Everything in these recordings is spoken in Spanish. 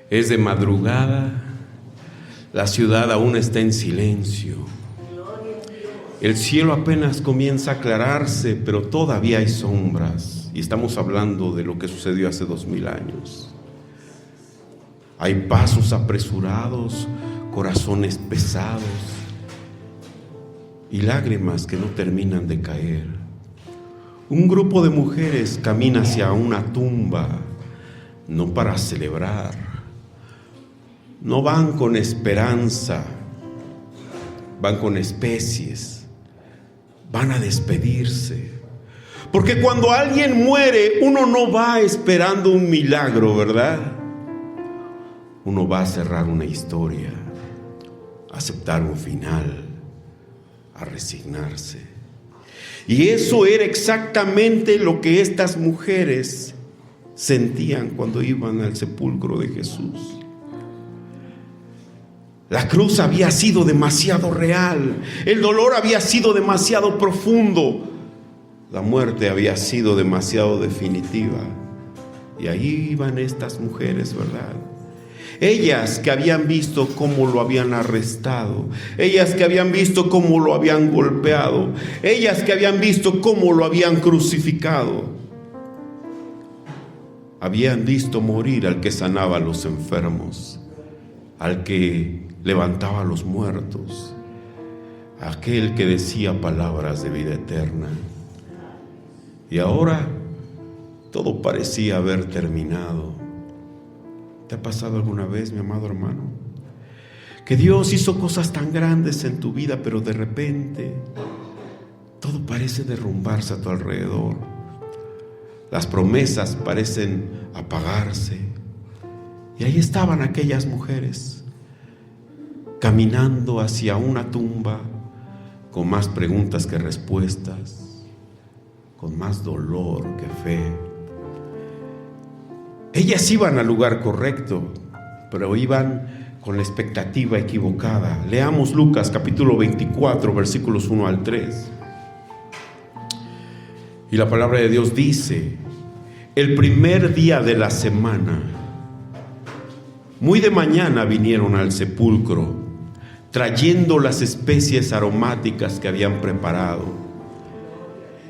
Es de madrugada, la ciudad aún está en silencio. El cielo apenas comienza a aclararse, pero todavía hay sombras. Y estamos hablando de lo que sucedió hace 2000 años. Hay pasos apresurados, corazones pesados y lágrimas que no terminan de caer. Un grupo de mujeres camina hacia una tumba, no para celebrar. No van con esperanza, van con especies, van a despedirse. Porque cuando alguien muere, uno no va esperando un milagro, ¿verdad? Uno va a cerrar una historia, a aceptar un final, a resignarse. Y eso era exactamente lo que estas mujeres sentían cuando iban al sepulcro de Jesús. La cruz había sido demasiado real, el dolor había sido demasiado profundo, la muerte había sido demasiado definitiva. Y ahí iban estas mujeres, ¿verdad? Ellas que habían visto cómo lo habían arrestado, ellas que habían visto cómo lo habían golpeado, ellas que habían visto cómo lo habían crucificado, habían visto morir al que sanaba a los enfermos, al que levantaba a los muertos, aquel que decía palabras de vida eterna. Y ahora todo parecía haber terminado. ¿Te ha pasado alguna vez, mi amado hermano? Que Dios hizo cosas tan grandes en tu vida, pero de repente todo parece derrumbarse a tu alrededor. Las promesas parecen apagarse. Y ahí estaban aquellas mujeres, caminando hacia una tumba con más preguntas que respuestas, con más dolor que fe. Ellas iban al lugar correcto, pero iban con la expectativa equivocada. Leamos Lucas capítulo 24, versículos 1 al 3. Y la palabra de Dios dice: el primer día de la semana, muy de mañana vinieron al sepulcro, trayendo las especies aromáticas que habían preparado.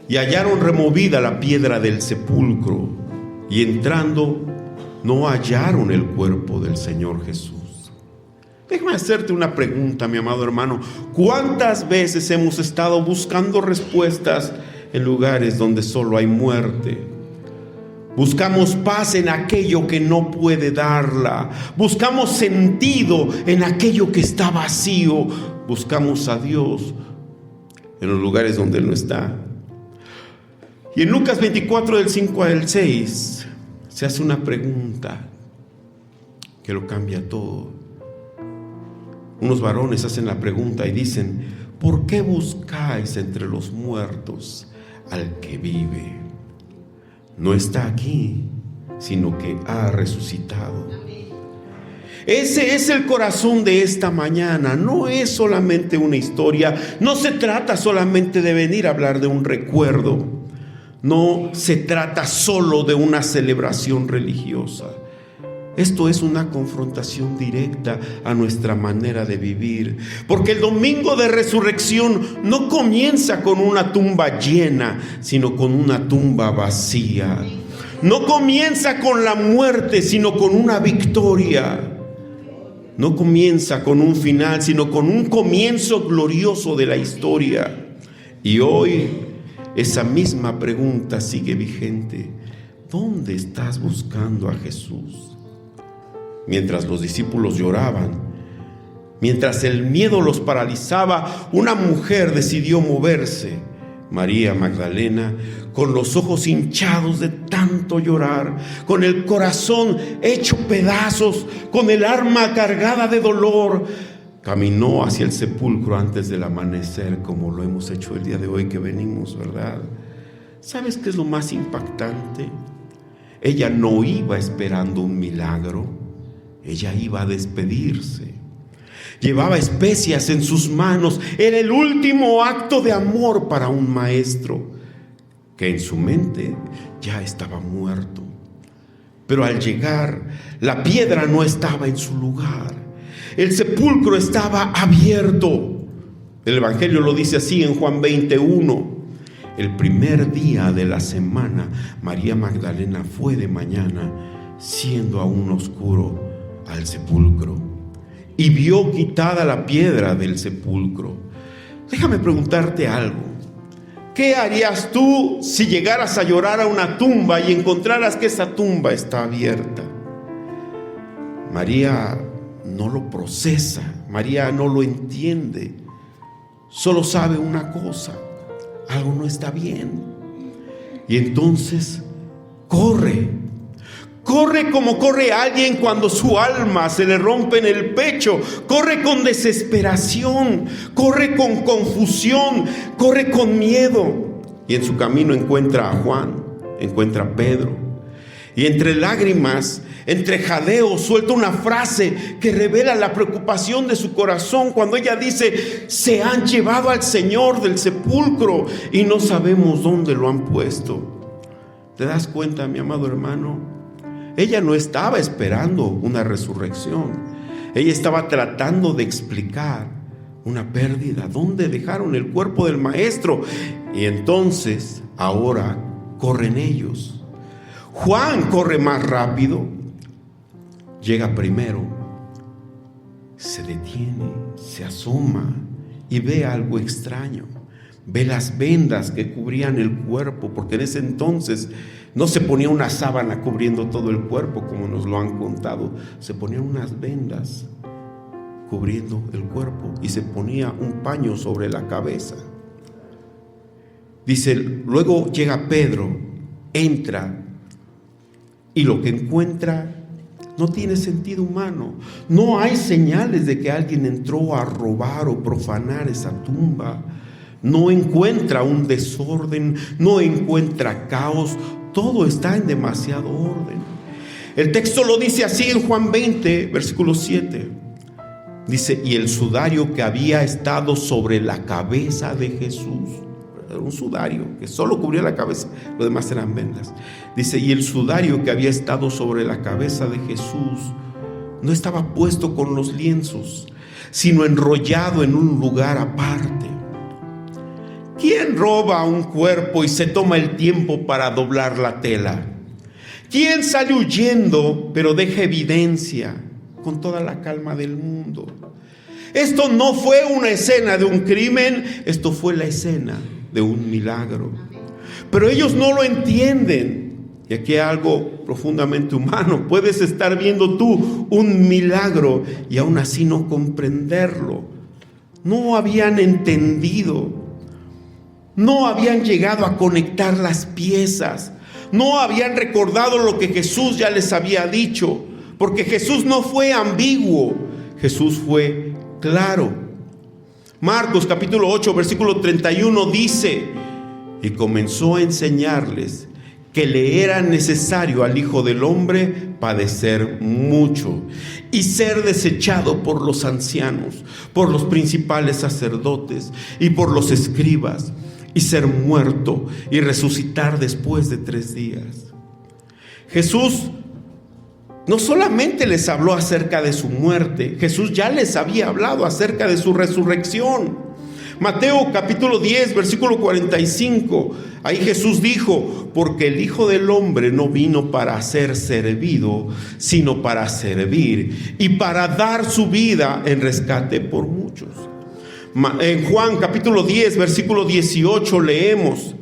Y hallaron removida la piedra del sepulcro, y entrando no hallaron el cuerpo del Señor Jesús. Déjame hacerte una pregunta, mi amado hermano. ¿Cuántas veces hemos estado buscando respuestas en lugares donde solo hay muerte? Buscamos paz en aquello que no puede darla. Buscamos sentido en aquello que está vacío. Buscamos a Dios en los lugares donde Él no está. Y en Lucas 24, del 5 al 6, se hace una pregunta que lo cambia todo. Unos varones hacen la pregunta y dicen: ¿por qué buscáis entre los muertos al que vive? No está aquí, sino que ha resucitado. Ese es el corazón de esta mañana. No es solamente una historia, no se trata solamente de venir a hablar de un recuerdo. No se trata solo de una celebración religiosa. Esto es una confrontación directa a nuestra manera de vivir. Porque el domingo de resurrección no comienza con una tumba llena, sino con una tumba vacía. No comienza con la muerte, sino con una victoria. No comienza con un final, sino con un comienzo glorioso de la historia. Y hoy esa misma pregunta sigue vigente. ¿Dónde estás buscando a Jesús? Mientras los discípulos lloraban, mientras el miedo los paralizaba, una mujer decidió moverse. María Magdalena, con los ojos hinchados de tanto llorar, con el corazón hecho pedazos, con el alma cargada de dolor, caminó hacia el sepulcro antes del amanecer, como lo hemos hecho el día de hoy que venimos, ¿verdad? ¿Sabes qué es lo más impactante? Ella no iba esperando un milagro, ella iba a despedirse. Llevaba especias en sus manos. Era el último acto de amor para un maestro que en su mente ya estaba muerto. Pero al llegar, la piedra no estaba en su lugar. El sepulcro estaba abierto. El Evangelio lo dice así en Juan 21. El primer día de la semana, María Magdalena fue de mañana, siendo aún oscuro, al sepulcro, y vio quitada la piedra del sepulcro. Déjame preguntarte algo. ¿Qué harías tú si llegaras a llorar a una tumba y encontraras que esa tumba está abierta? María no lo procesa, María no lo entiende, solo sabe una cosa: algo no está bien. Y entonces corre como corre alguien cuando su alma se le rompe en el pecho. Corre con desesperación, corre con confusión, corre con miedo. Y en su camino encuentra a Juan, encuentra a Pedro. Y entre lágrimas, entre jadeos, suelta una frase que revela la preocupación de su corazón cuando ella dice: se han llevado al Señor del sepulcro y no sabemos dónde lo han puesto. ¿Te das cuenta, mi amado hermano? Ella no estaba esperando una resurrección. Ella estaba tratando de explicar una pérdida. ¿Dónde dejaron el cuerpo del maestro? Y entonces, ahora corren ellos. Juan corre más rápido, llega primero, se detiene, se asoma y ve algo extraño. Ve las vendas que cubrían el cuerpo, porque en ese entonces no se ponía una sábana cubriendo todo el cuerpo como nos lo han contado. Se ponían unas vendas cubriendo el cuerpo y se ponía un paño sobre la cabeza. Dice, luego llega Pedro, entra, y lo que encuentra no tiene sentido humano. No hay señales de que alguien entró a robar o profanar esa tumba. No encuentra un desorden, no encuentra caos. Todo está en demasiado orden. El texto lo dice así en Juan 20, versículo 7. Dice, y el sudario que había estado sobre la cabeza de Jesús, un sudario que solo cubría la cabeza, lo demás eran vendas. Dice, y el sudario que había estado sobre la cabeza de Jesús no estaba puesto con los lienzos, sino enrollado en un lugar aparte. ¿Quién roba un cuerpo y se toma el tiempo para doblar la tela? ¿Quién sale huyendo pero deja evidencia con toda la calma del mundo? Esto no fue una escena de un crimen, esto fue la escena de un milagro. Pero ellos no lo entienden. Y aquí hay algo profundamente humano. Puedes estar viendo tú un milagro y aún así no comprenderlo. No habían entendido. No habían llegado a conectar las piezas. No habían recordado lo que Jesús ya les había dicho. Porque Jesús no fue ambiguo. Jesús fue claro. Marcos capítulo 8 versículo 31 dice: y comenzó a enseñarles que le era necesario al Hijo del Hombre padecer mucho y ser desechado por los ancianos, por los principales sacerdotes y por los escribas, y ser muerto y resucitar después de 3 días. Jesús no solamente les habló acerca de su muerte, Jesús ya les había hablado acerca de su resurrección. Mateo capítulo 10 versículo 45, ahí Jesús dijo: porque el Hijo del Hombre no vino para ser servido, sino para servir y para dar su vida en rescate por muchos. En Juan capítulo 10 versículo 18 leemos: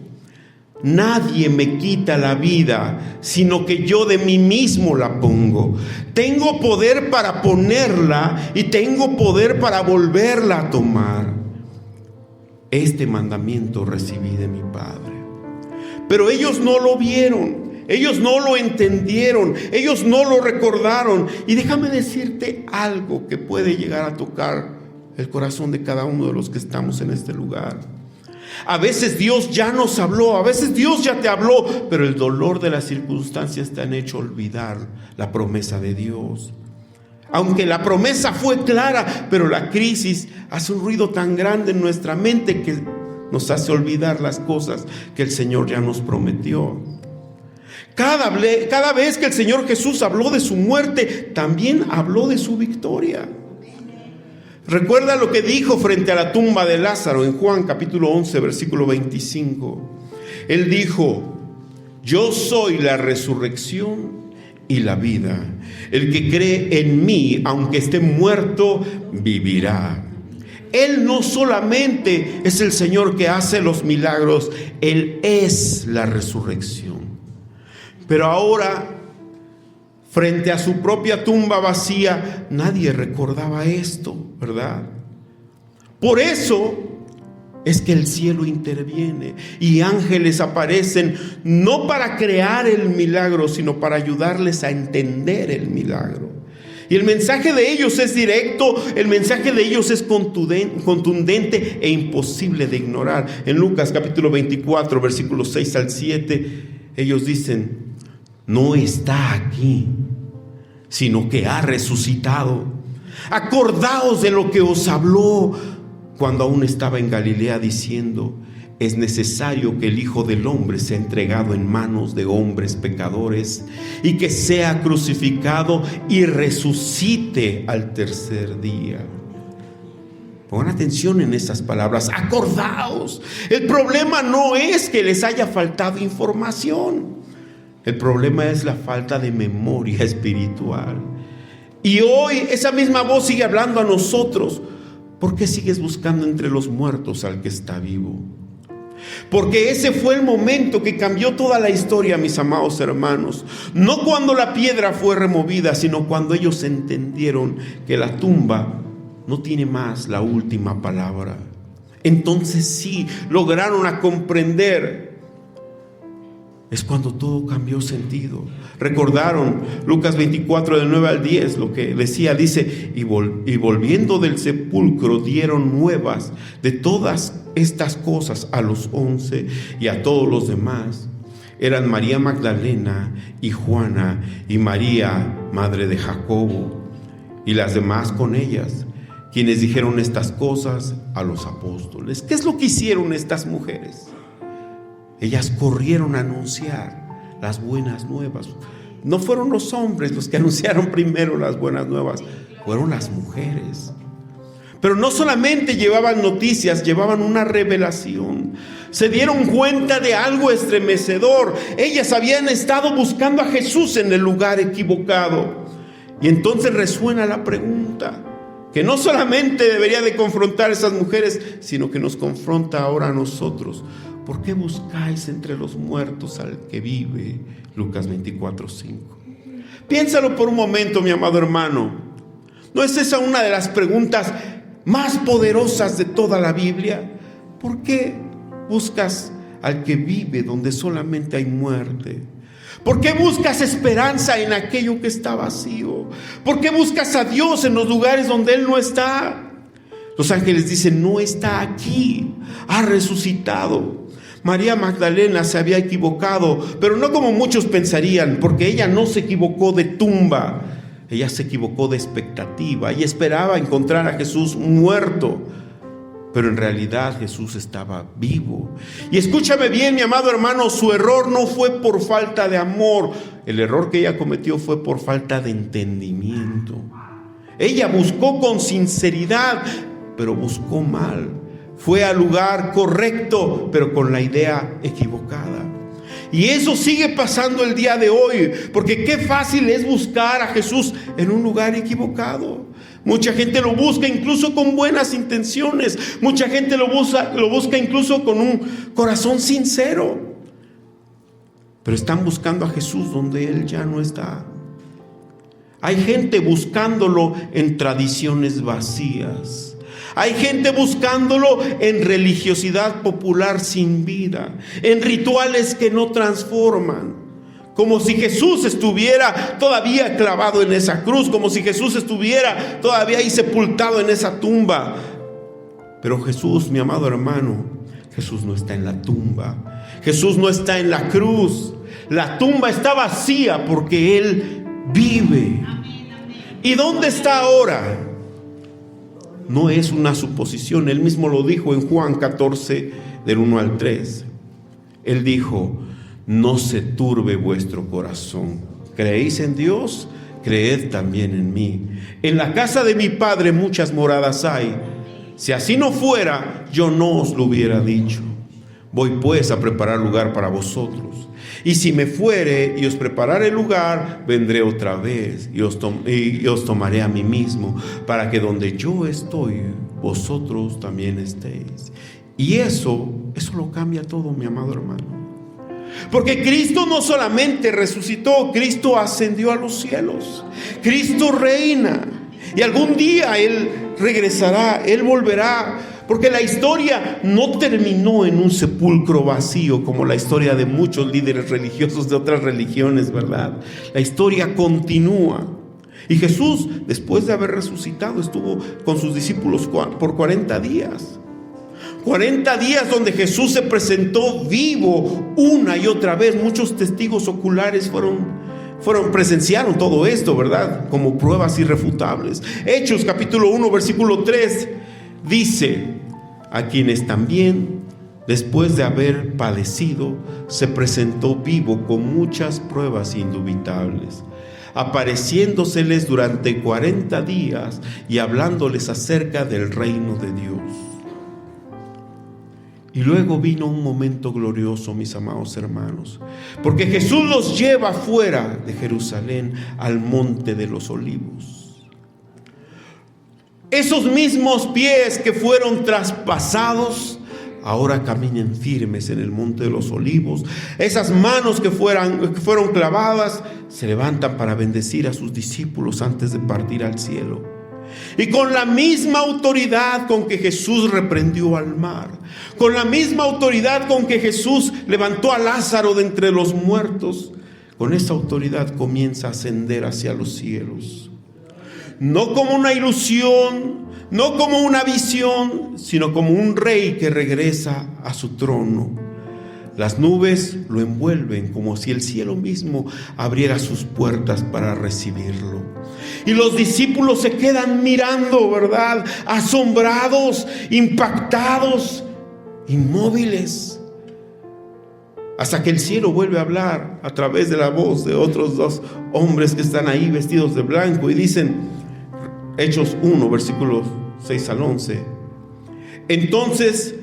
nadie me quita la vida, sino que yo de mí mismo la pongo. Tengo poder para ponerla y tengo poder para volverla a tomar. Este mandamiento recibí de mi Padre. Pero ellos no lo vieron, ellos no lo entendieron, ellos no lo recordaron. Y déjame decirte algo que puede llegar a tocar el corazón de cada uno de los que estamos en este lugar. A veces Dios ya nos habló, a veces Dios ya te habló, pero el dolor de las circunstancias te han hecho olvidar la promesa de Dios. Aunque la promesa fue clara, pero la crisis hace un ruido tan grande en nuestra mente que nos hace olvidar las cosas que el Señor ya nos prometió. Cada vez que el Señor Jesús habló de su muerte, también habló de su victoria. Recuerda lo que dijo frente a la tumba de Lázaro en Juan capítulo 11, versículo 25. Él dijo: yo soy la resurrección y la vida. El que cree en mí, aunque esté muerto, vivirá. Él no solamente es el Señor que hace los milagros, Él es la resurrección. Pero ahora, frente a su propia tumba vacía, nadie recordaba esto, ¿verdad? Por eso es que el cielo interviene y ángeles aparecen, no para crear el milagro, sino para ayudarles a entender el milagro. Y el mensaje de ellos es directo, el mensaje de ellos es contundente e imposible de ignorar. En Lucas capítulo 24, versículos 6 al 7, ellos dicen: no está aquí, sino que ha resucitado. Acordaos de lo que os habló cuando aún estaba en Galilea, diciendo: es necesario que el Hijo del Hombre sea entregado en manos de hombres pecadores y que sea crucificado y resucite al tercer día. Pongan atención en estas palabras: acordaos. El problema no es que les haya faltado información. El problema es la falta de memoria espiritual. Y hoy esa misma voz sigue hablando a nosotros. ¿Por qué sigues buscando entre los muertos al que está vivo? Porque ese fue el momento que cambió toda la historia, mis amados hermanos. No cuando la piedra fue removida, sino cuando ellos entendieron que la tumba no tiene más la última palabra. Entonces sí, lograron a comprender. Es cuando todo cambió sentido. Recordaron Lucas 24 del 9 al 10, lo que decía, dice: y volviendo del sepulcro dieron nuevas de todas estas cosas a los 11 y a todos los demás. Eran María Magdalena y Juana y María, madre de Jacobo, y las demás con ellas, quienes dijeron estas cosas a los apóstoles. ¿Qué es lo que hicieron estas mujeres? Ellas corrieron a anunciar las buenas nuevas. No fueron los hombres los que anunciaron primero las buenas nuevas, fueron las mujeres. Pero no solamente llevaban noticias, llevaban una revelación. Se dieron cuenta de algo estremecedor. Ellas habían estado buscando a Jesús en el lugar equivocado. Y entonces resuena la pregunta, que no solamente debería de confrontar a esas mujeres, sino que nos confronta ahora a nosotros. ¿Por qué buscáis entre los muertos al que vive? Lucas 24:5. Piénsalo por un momento, mi amado hermano. ¿No es esa una de las preguntas más poderosas de toda la Biblia? ¿Por qué buscas al que vive donde solamente hay muerte? ¿Por qué buscas esperanza en aquello que está vacío? ¿Por qué buscas a Dios en los lugares donde Él no está? Los ángeles dicen: no está aquí, ha resucitado. María Magdalena se había equivocado, pero no como muchos pensarían, porque ella no se equivocó de tumba, ella se equivocó de expectativa y esperaba encontrar a Jesús muerto, pero en realidad Jesús estaba vivo. Y escúchame bien, mi amado hermano, su error no fue por falta de amor, el error que ella cometió fue por falta de entendimiento. Ella buscó con sinceridad, pero buscó mal. Fue al lugar correcto, pero con la idea equivocada. Y eso sigue pasando el día de hoy, porque qué fácil es buscar a Jesús en un lugar equivocado. Mucha gente lo busca incluso con buenas intenciones. Mucha gente lo busca incluso con un corazón sincero. Pero están buscando a Jesús donde Él ya no está. Hay gente buscándolo en tradiciones vacías. Hay gente buscándolo en religiosidad popular sin vida, en rituales que no transforman, como si Jesús estuviera todavía clavado en esa cruz, como si Jesús estuviera todavía ahí sepultado en esa tumba. Pero Jesús, mi amado hermano, Jesús no está en la tumba, Jesús no está en la cruz. La tumba está vacía porque Él vive. ¿Y dónde está ahora? No es una suposición, Él mismo lo dijo en Juan 14, del 1 al 3. Él dijo: no se turbe vuestro corazón. ¿Creéis en Dios? Creed también en mí. En la casa de mi Padre muchas moradas hay. Si así no fuera, yo no os lo hubiera dicho. Voy pues a preparar lugar para vosotros. Y si me fuere y os preparare lugar, vendré otra vez y os tomaré a mí mismo, para que donde yo estoy, vosotros también estéis. Y eso lo cambia todo, mi amado hermano. Porque Cristo no solamente resucitó, Cristo ascendió a los cielos. Cristo reina. Y algún día Él regresará, Él volverá. Porque la historia no terminó en un sepulcro vacío, como la historia de muchos líderes religiosos de otras religiones, ¿verdad? La historia continúa. Y Jesús, después de haber resucitado, estuvo con sus discípulos por 40 días. 40 días donde Jesús se presentó vivo una y otra vez. Muchos testigos oculares presenciaron todo esto, ¿verdad? Como pruebas irrefutables. Hechos capítulo 1 versículo 3 dice: a quienes también, después de haber padecido, se presentó vivo con muchas pruebas indubitables, apareciéndoseles durante 40 días y hablándoles acerca del reino de Dios. Y luego vino un momento glorioso, mis amados hermanos, porque Jesús los lleva fuera de Jerusalén al monte de los olivos. Esos mismos pies que fueron traspasados, ahora caminen firmes en el monte de los olivos. Esas manos que fueron clavadas, se levantan para bendecir a sus discípulos antes de partir al cielo. Y con la misma autoridad con que Jesús reprendió al mar, con la misma autoridad con que Jesús levantó a Lázaro de entre los muertos, con esa autoridad comienza a ascender hacia los cielos. No como una ilusión, no como una visión, sino como un rey que regresa a su trono. Las nubes lo envuelven como si el cielo mismo abriera sus puertas para recibirlo. Y los discípulos se quedan mirando, ¿verdad? Asombrados, impactados, inmóviles. Hasta que el cielo vuelve a hablar a través de la voz de otros dos hombres que están ahí vestidos de blanco y dicen, Hechos 1, versículos 6 al 11. Entonces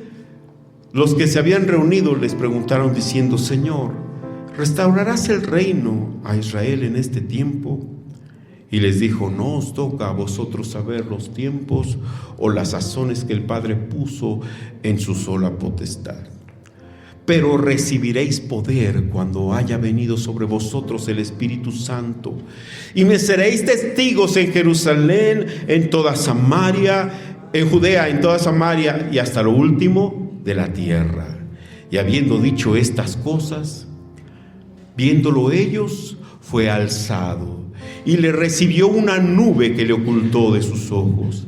los que se habían reunido les preguntaron diciendo, Señor, ¿restaurarás el reino a Israel en este tiempo? Y les dijo, no os toca a vosotros saber los tiempos o las sazones que el Padre puso en su sola potestad. Pero recibiréis poder cuando haya venido sobre vosotros el Espíritu Santo. Y me seréis testigos en Jerusalén, en toda Samaria, en Judea, en toda Samaria y hasta lo último de la tierra. Y habiendo dicho estas cosas, viéndolo ellos, fue alzado. Y le recibió una nube que le ocultó de sus ojos.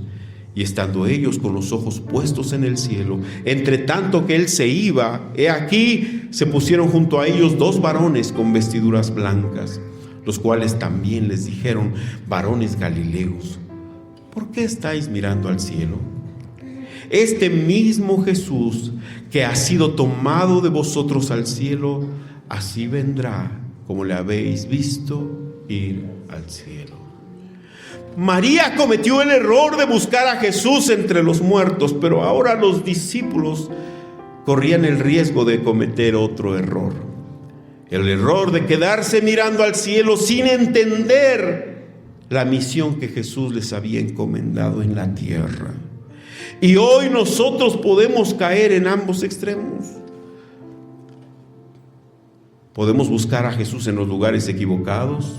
Y estando ellos con los ojos puestos en el cielo, entre tanto que él se iba, he aquí se pusieron junto a ellos dos varones con vestiduras blancas, los cuales también les dijeron, varones galileos, ¿por qué estáis mirando al cielo? Este mismo Jesús que ha sido tomado de vosotros al cielo, así vendrá como le habéis visto ir al cielo. María cometió el error de buscar a Jesús entre los muertos, pero ahora los discípulos corrían el riesgo de cometer otro error. El error de quedarse mirando al cielo sin entender la misión que Jesús les había encomendado en la tierra. Y hoy nosotros podemos caer en ambos extremos. Podemos buscar a Jesús en los lugares equivocados,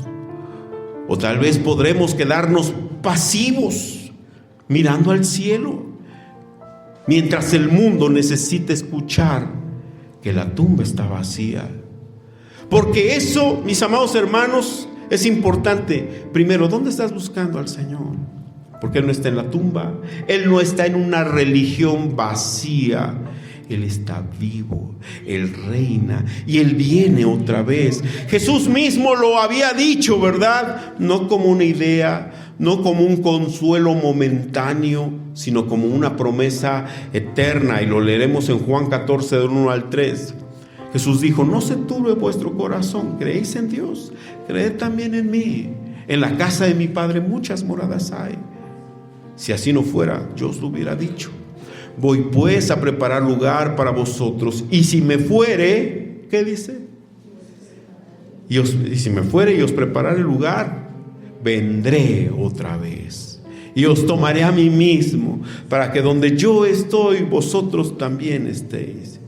o tal vez podremos quedarnos pasivos mirando al cielo, mientras el mundo necesita escuchar que la tumba está vacía. Porque eso, mis amados hermanos, es importante. Primero, ¿dónde estás buscando al Señor? Porque Él no está en la tumba, Él no está en una religión vacía. Él está vivo, Él reina y Él viene otra vez. Jesús mismo lo había dicho, ¿verdad? No como una idea, no como un consuelo momentáneo, sino como una promesa eterna. Y lo leeremos en Juan 14, del 1 al 3. Jesús dijo: no se turbe vuestro corazón, creéis en Dios, creed también en mí. En la casa de mi Padre muchas moradas hay. Si así no fuera, yo os lo hubiera dicho. Voy pues a preparar lugar para vosotros, y si me fuere, ¿qué dice? Y si me fuere y os prepararé lugar, vendré otra vez y os tomaré a mí mismo, para que donde yo estoy, vosotros también estéis.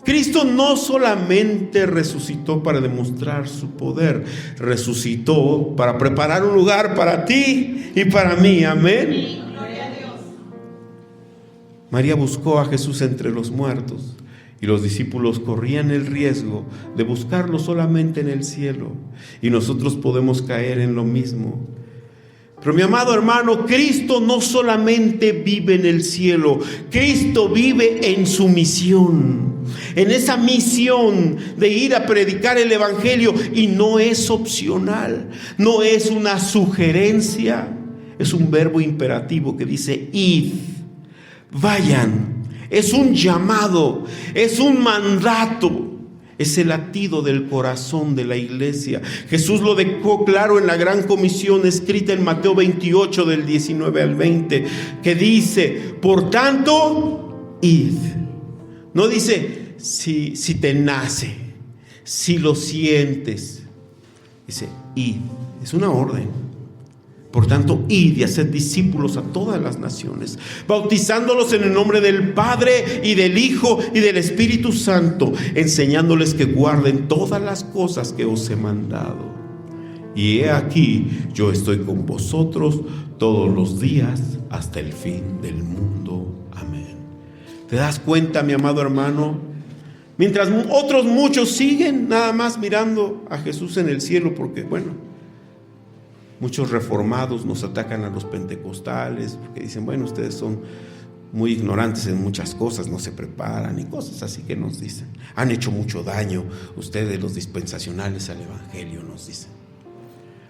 Cristo no solamente resucitó para demostrar su poder, resucitó para preparar un lugar para ti y para mí. Amén. Gloria a Dios. María buscó a Jesús entre los muertos, y los discípulos corrían el riesgo de buscarlo solamente en el cielo, y nosotros podemos caer en lo mismo. Pero mi amado hermano, Cristo no solamente vive en el cielo, Cristo vive en su misión, en esa misión de ir a predicar el evangelio, y no es opcional, no es una sugerencia, es un verbo imperativo que dice: id, vayan. Es un llamado, es un mandato, es el latido del corazón de la iglesia. Jesús lo dejó claro en la gran comisión escrita en Mateo 28 del 19 al 20, que dice: por tanto, id. No dice si te nace, si lo sientes, dice id, es una orden. Por tanto, id y haced discípulos a todas las naciones, bautizándolos en el nombre del Padre y del Hijo y del Espíritu Santo, enseñándoles que guarden todas las cosas que os he mandado. Y he aquí, yo estoy con vosotros todos los días hasta el fin del mundo. Amén. ¿Te das cuenta, mi amado hermano? Mientras otros muchos siguen nada más mirando a Jesús en el cielo, porque muchos reformados nos atacan a los pentecostales porque dicen: bueno, ustedes son muy ignorantes en muchas cosas, no se preparan y cosas así que nos dicen. Han hecho mucho daño ustedes, los dispensacionales, al evangelio, nos dicen.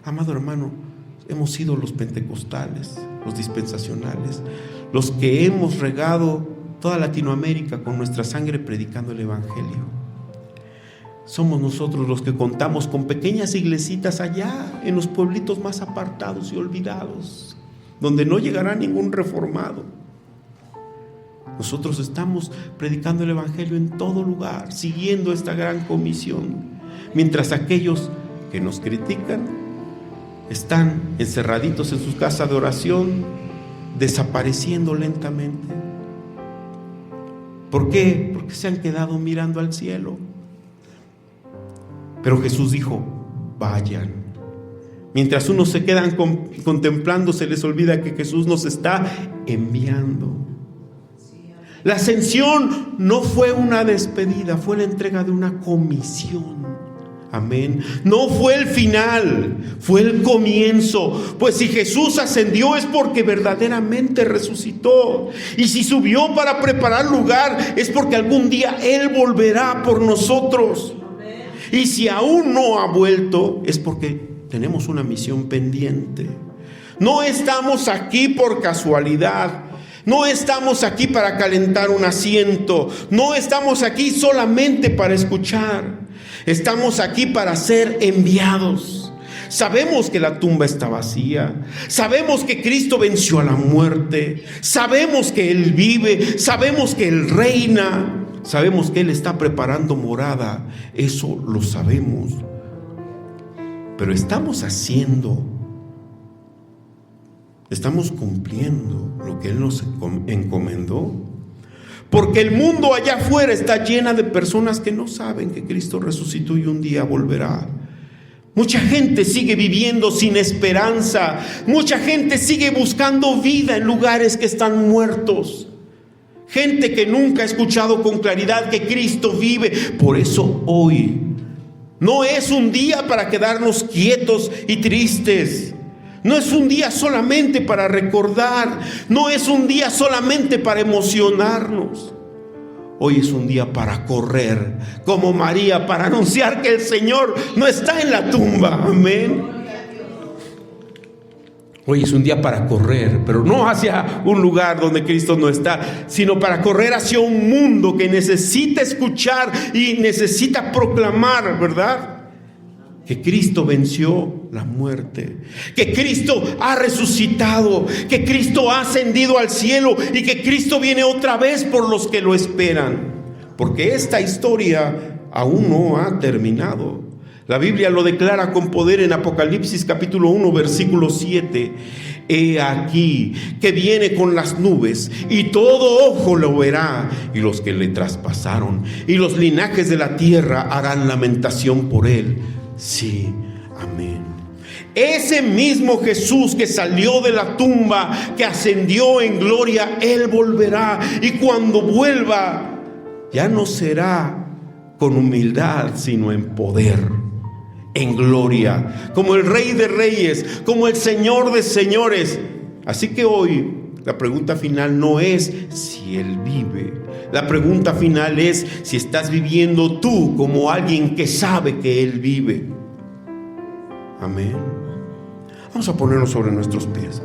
Amado hermano, hemos sido los pentecostales, los dispensacionales, los que hemos regado toda Latinoamérica con nuestra sangre predicando el evangelio. Somos nosotros los que contamos con pequeñas iglesitas allá en los pueblitos más apartados y olvidados, donde no llegará ningún reformado. Nosotros estamos predicando el evangelio en todo lugar, siguiendo esta gran comisión, mientras aquellos que nos critican están encerraditos en su casa de oración, desapareciendo lentamente. ¿Por qué? Porque se han quedado mirando al cielo. Pero Jesús dijo: vayan. Mientras unos se quedan contemplando, se les olvida que Jesús nos está enviando. La ascensión no fue una despedida, fue la entrega de una comisión. Amén. No fue el final, fue el comienzo. Pues si Jesús ascendió es porque verdaderamente resucitó. Y si subió para preparar lugar es porque algún día Él volverá por nosotros. Y si aún no ha vuelto, es porque tenemos una misión pendiente. No estamos aquí por casualidad. No estamos aquí para calentar un asiento. No estamos aquí solamente para escuchar. Estamos aquí para ser enviados. Sabemos que la tumba está vacía. Sabemos que Cristo venció a la muerte. Sabemos que Él vive. Sabemos que Él reina. Sabemos que Él está preparando morada, eso lo sabemos. Pero estamos cumpliendo lo que Él nos encomendó. Porque el mundo allá afuera está llena de personas que no saben que Cristo resucitó y un día volverá. Mucha gente sigue viviendo sin esperanza. Mucha gente sigue buscando vida en lugares que están muertos. Gente que nunca ha escuchado con claridad que Cristo vive. Por eso hoy no es un día para quedarnos quietos y tristes. No es un día solamente para recordar. No es un día solamente para emocionarnos. Hoy es un día para correr como María, para anunciar que el Señor no está en la tumba. Amén. Hoy es un día para correr, pero no hacia un lugar donde Cristo no está, sino para correr hacia un mundo que necesita escuchar y necesita proclamar, ¿verdad? Que Cristo venció la muerte, que Cristo ha resucitado, que Cristo ha ascendido al cielo y que Cristo viene otra vez por los que lo esperan. Porque esta historia aún no ha terminado. La Biblia lo declara con poder en Apocalipsis capítulo 1 versículo 7. He aquí que viene con las nubes y todo ojo lo verá, y los que le traspasaron y los linajes de la tierra harán lamentación por él. Sí, amén. Ese mismo Jesús que salió de la tumba, que ascendió en gloria, Él volverá. Y cuando vuelva, ya no será con humildad, sino en poder, en gloria, como el Rey de Reyes, como el Señor de Señores. Así que hoy la pregunta final no es si Él vive. La pregunta final es si estás viviendo tú como alguien que sabe que Él vive. Amén. Vamos a ponernos sobre nuestros pies.